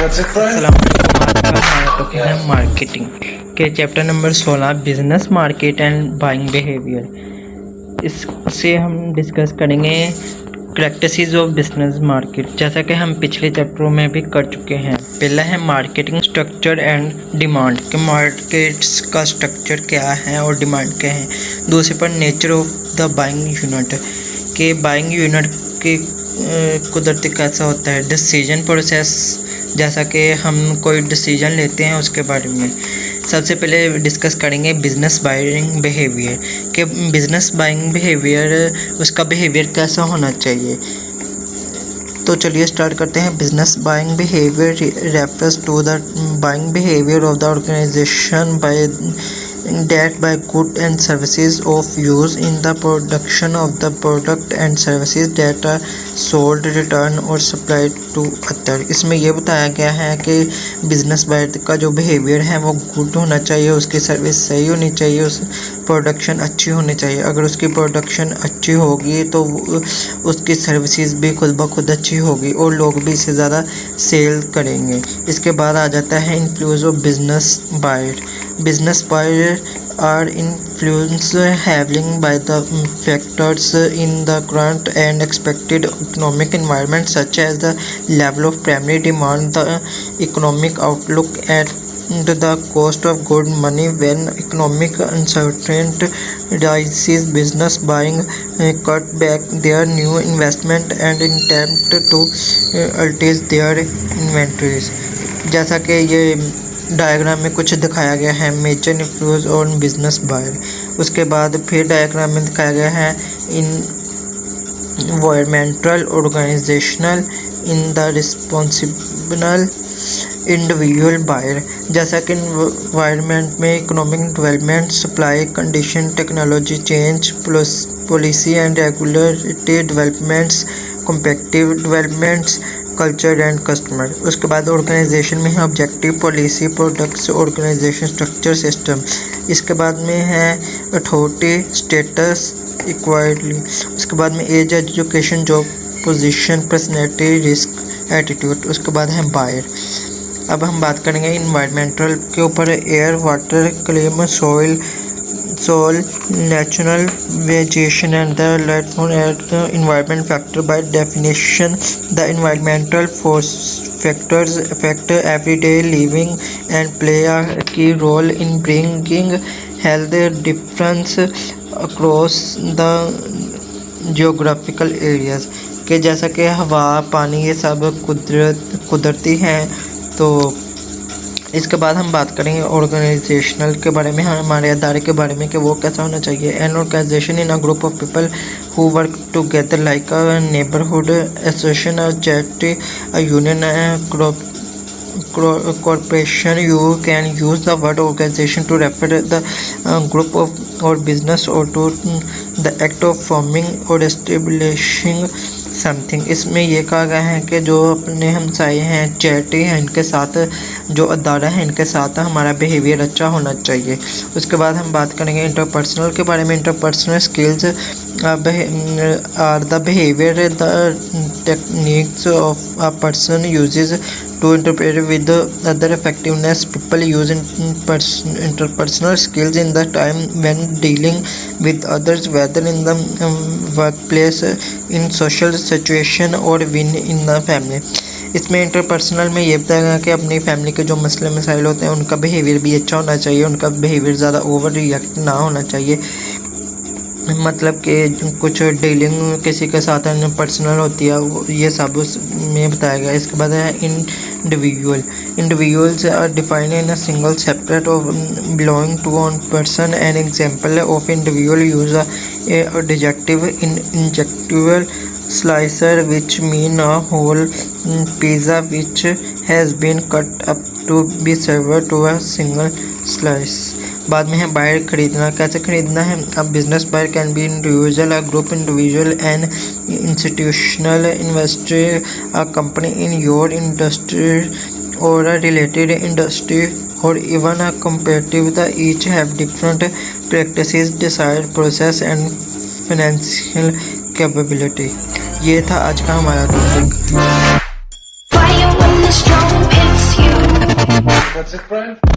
अस्सलाम वालेकुम। आज का हमारा टॉपिक है मार्केटिंग के chapter number 16 business market and buying behaviour. इससे हम डिस्कस करेंगे करैक्टरिस्टिक्स ऑफ बिजनेस मार्केट, जैसा कि हम पिछले चैप्टरों में भी कर चुके हैं। पहला है मार्केटिंग स्ट्रक्चर एंड डिमांड के मार्केट्स का स्ट्रक्चर क्या है और डिमांड क्या है। दूसरे पर nature of the buying unit के बाइंग यूनिट के कुदरती कैसा होता है। डिसीजन प्रोसेस, जैसा कि हम कोई डिसीजन लेते हैं उसके बारे में। सबसे पहले डिस्कस करेंगे बिजनेस बाइंग बिहेवियर कि बिजनेस बाइंग बिहेवियर उसका बिहेवियर कैसा होना चाहिए। तो चलिए स्टार्ट करते हैं। Business buying behaviour refers to the buying behaviour of the organisation by that by goods and services of use in the production of the product and services that are sold, returned or supplied to other। इसमें यह बताया गया है कि business buyer का जो behaviour है वो गुड होना चाहिए, उसकी सर्विस सही होनी चाहिए, उस प्रोडक्शन अच्छी होनी चाहिए। अगर उसकी प्रोडक्शन अच्छी होगी तो उसकी सर्विसेज भी खुद ब खुद अच्छी होगी और लोग भी इससे ज़्यादा सेल करेंगे। इसके बाद आ जाता है influence of business buyer. Business buyers are influenced heavily by the factors in the current and expected economic environment, such as the level of primary demand, the economic outlook, and the cost of goods money. When economic uncertainty rises, business buying cut back their new investment and attempt to alter their inventories। जैसा कि ये diagram में कुछ दिखाया गया है major influence on business buyer. उसके बाद फिर डायग्राम में दिखाया गया है environmental organisational in the responsible individual buyer. जैसा कि इन्वायरमेंट में economic development, supply condition, technology change, policy and regulatory developments, competitive developments, culture and customer. उसके बाद ऑर्गेनाइजेशन में है objective, policy, products, organisation structure, system. इसके बाद में है अथॉरिटी, स्टेटस, इक्वालिटी। उसके बाद में age, education, job position, personality, risk, attitude. उसके बाद है बायर। अब हम बात करेंगे इन्वायरमेंटल के ऊपर। Air, water, climate, soil, natural vegetation and the environment factor। By definition, the environmental factors affect everyday living and play a key role in bringing health difference across the geographical areas। के जैसा कि हवा, पानी ये सब कुदरती हैं। तो इसके बाद हम बात करेंगे ऑर्गेनाइजेशनल के बारे में, हमारे अदारे के बारे में कि वो कैसा होना चाहिए। An organisation in a group of people who work together like a neighbourhood association, a charity, a union, corporation। You can use the word organization to refer the group of or business or to the act of forming or establishing something. इसमें यह कहा गया है कि जो अपने हमसाए हैं, charity हैं, इनके साथ जो अदारा है इनके साथ हमारा बिहेवियर अच्छा होना चाहिए। उसके बाद हम बात करेंगे इंटरपर्सनल के बारे में। Interpersonal skills are the behaviour the techniques of a person uses to interpret with the other effectiveness। People use interpersonal skills in the time when dealing with others, whether in the workplace, in social situation or in the family। इसमें interpersonal में ये बताया गया कि अपनी family के जो मसले मसाइल होते हैं उनका बिहेवियर भी अच्छा होना चाहिए, उनका बिहेवियर ज़्यादा ओवर रिएक्ट ना होना चाहिए। मतलब कि कुछ डीलिंग किसी के साथ पर्सनल होती है, ये सब उसमें बताया गया। इसके बाद है individuals are defined in a single separate of belonging to one person. An example of individual use adjective adjectival slicer, which mean a whole pizza which has been cut up to be served to a single slice। बाद में है buyer, खरीदना। कैसे खरीदना है। अब business buyer can be individual, a group, individual and institutional investor, a company in your industry और a related industry or even a competitive। The each have different practices, desired process and financial capability। ये था आज का हमारा topic. That's it, Brian?